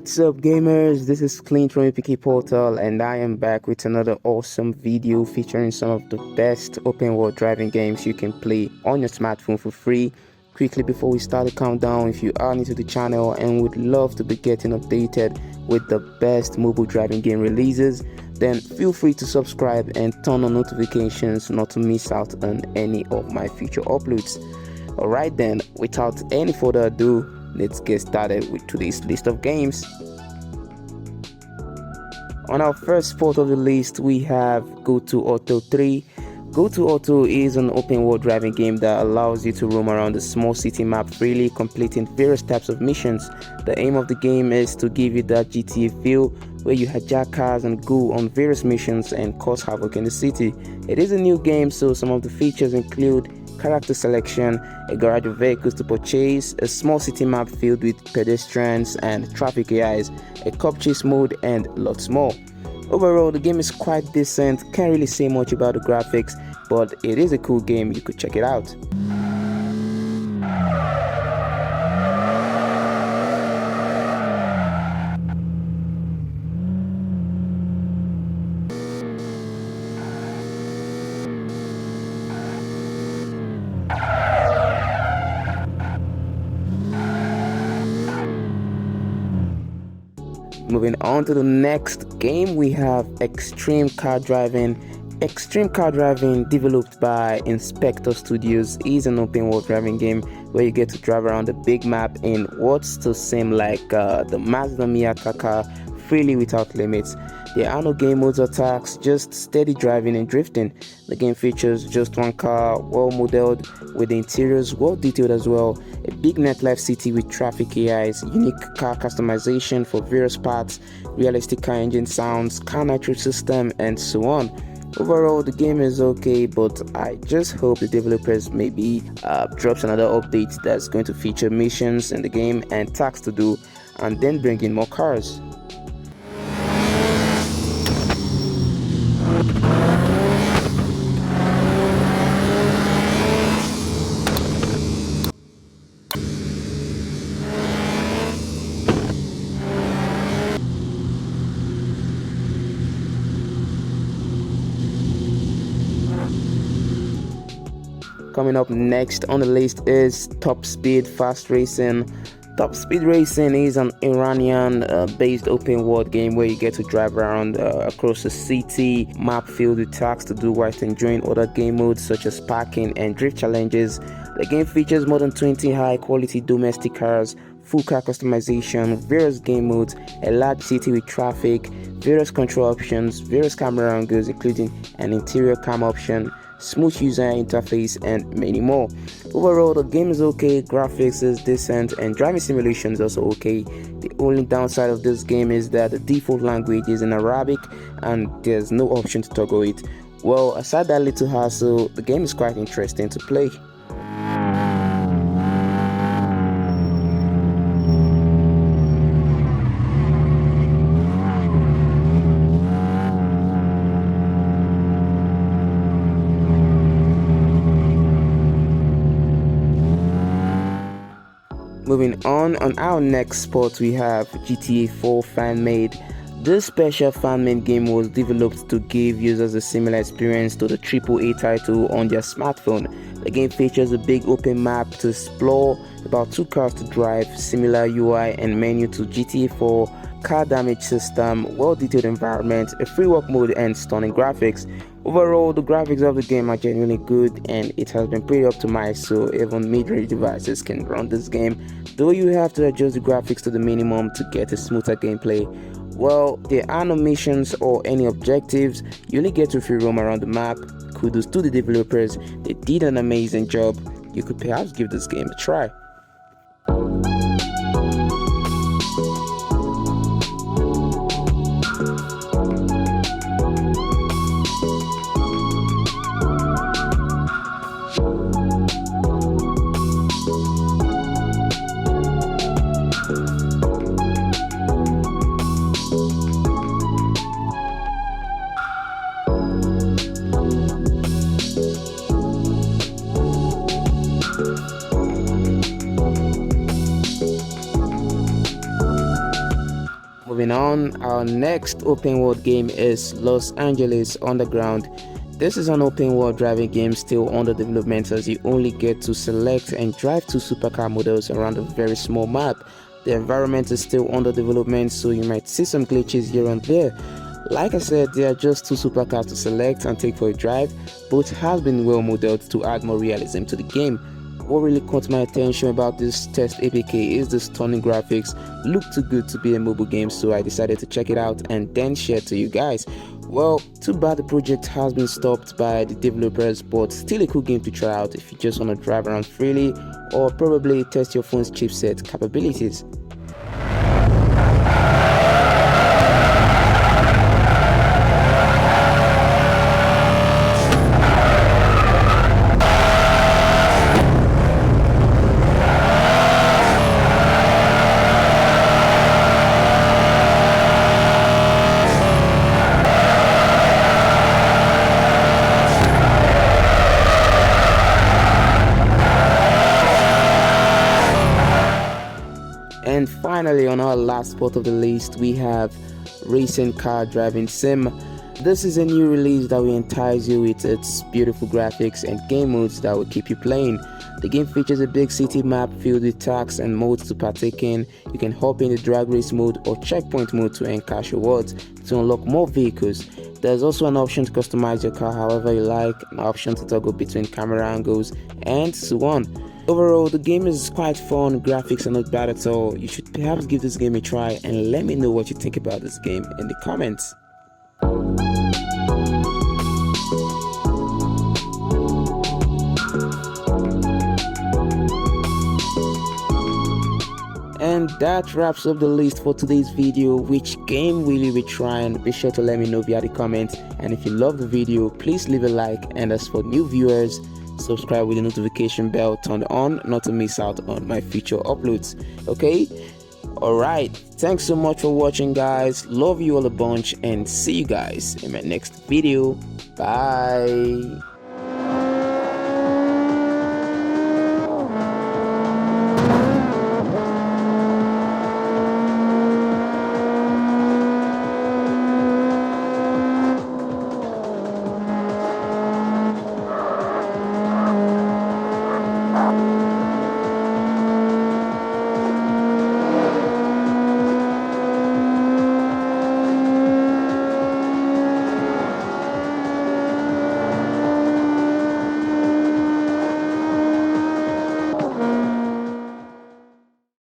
What's up gamers, this is Clint from APK Portal and I am back with another awesome video featuring some of the best open world driving games you can play on your smartphone for free. Quickly before we start the countdown, if you are new to the channel and would love to be getting updated with the best mobile driving game releases, then feel free to subscribe and turn on notifications not to miss out on any of my future uploads. Alright then, without any further ado, let's get started with today's list of games. On our first spot of the list, we have GO2 Auto 3. GO2 Auto is an open world driving game that allows you to roam around the small city map freely, completing various types of missions. The aim of the game is to give you that GTA feel where you hijack cars and go on various missions and cause havoc in the city. It is a new game, so some of the features include character selection, a garage of vehicles to purchase, a small city map filled with pedestrians and traffic AIs, a cop chase mode, and lots more. Overall, the game is quite decent. Can't really say much about the graphics, but it is a cool game. You could check it out. Moving on to the next game, we have Extreme Car Driving. Extreme Car Driving, developed by Inspector Studios, is an open world driving game where you get to drive around the big map in what's to seem like the Mazda Miata car freely without limits. There are no game modes or tasks, just steady driving and drifting. The game features just one car, well modeled, with the interiors well detailed as well, a big nightlife city with traffic AIs, unique car customization for various parts, realistic car engine sounds, car nitro system, and so on. Overall, the game is okay, but I just hope the developers maybe drops another update that's going to feature missions in the game and tasks to do, and then bring in more cars. Coming up next on the list is Top Speed Fast Racing. Top Speed Racing is an Iranian-based open world game where you get to drive around across the city, map filled with tasks to do whilst enjoying other game modes such as parking and drift challenges. The game features more than 20 high-quality domestic cars, full car customization, various game modes, a large city with traffic, various control options, various camera angles including an interior cam option, smooth user interface, and many more. Overall, the game is okay, graphics is decent, and driving simulation is also okay. The only downside of this game is that the default language is in Arabic and there's no option to toggle it. Well, aside that little hassle, the game is quite interesting to play. Moving on our next spot, we have GTA 4 Fanmade. This special fan-made game was developed to give users a similar experience to the AAA title on their smartphone. The game features a big open map to explore, about 2 cars to drive, similar UI and menu to GTA 4, car damage system, well-detailed environment, a free walk mode, and stunning graphics. Overall, the graphics of the game are genuinely good and it has been pretty optimized, so even mid-range devices can run this game, though you have to adjust the graphics to the minimum to get a smoother gameplay. Well, there are no missions or any objectives, you only get to free roam around the map. Kudos to the developers, they did an amazing job. You could perhaps give this game a try. moving on, our next open world game is Los Angeles Underground. This is an open world driving game still under development, as you only get to select and drive 2 supercar models around a very small map. The environment is still under development, so you might see some glitches here and there. Like I said, there are just 2 supercars to select and take for a drive. Both have been well modeled to add more realism to the game. What really caught my attention about this test APK is the stunning graphics. Look too good to be a mobile game, so I decided to check it out and then share it to you guys. Well, too bad the project has been stopped by the developers, but still a cool game to try out if you just want to drive around freely or probably test your phone's chipset capabilities. And finally, on our last spot of the list, we have Racing Car Driving Sim. This is a new release that will entice you with its beautiful graphics and game modes that will keep you playing. The game features a big city map filled with tasks and modes to partake in. You can hop in the drag race mode or checkpoint mode to earn cash rewards to unlock more vehicles. There's also an option to customize your car however you like, an option to toggle between camera angles, and so on. Overall, the game is quite fun, graphics are not bad at all. You should perhaps give this game a try and let me know what you think about this game in the comments. And that wraps up the list for today's video. Which game will you be trying? Be sure to let me know via the comments, and if you love the video, please leave a like, and as for new viewers, subscribe with the notification bell turned on not to miss out on my future uploads. Okay, alright, thanks so much for watching guys, love you all a bunch, and see you guys in my next video. Bye.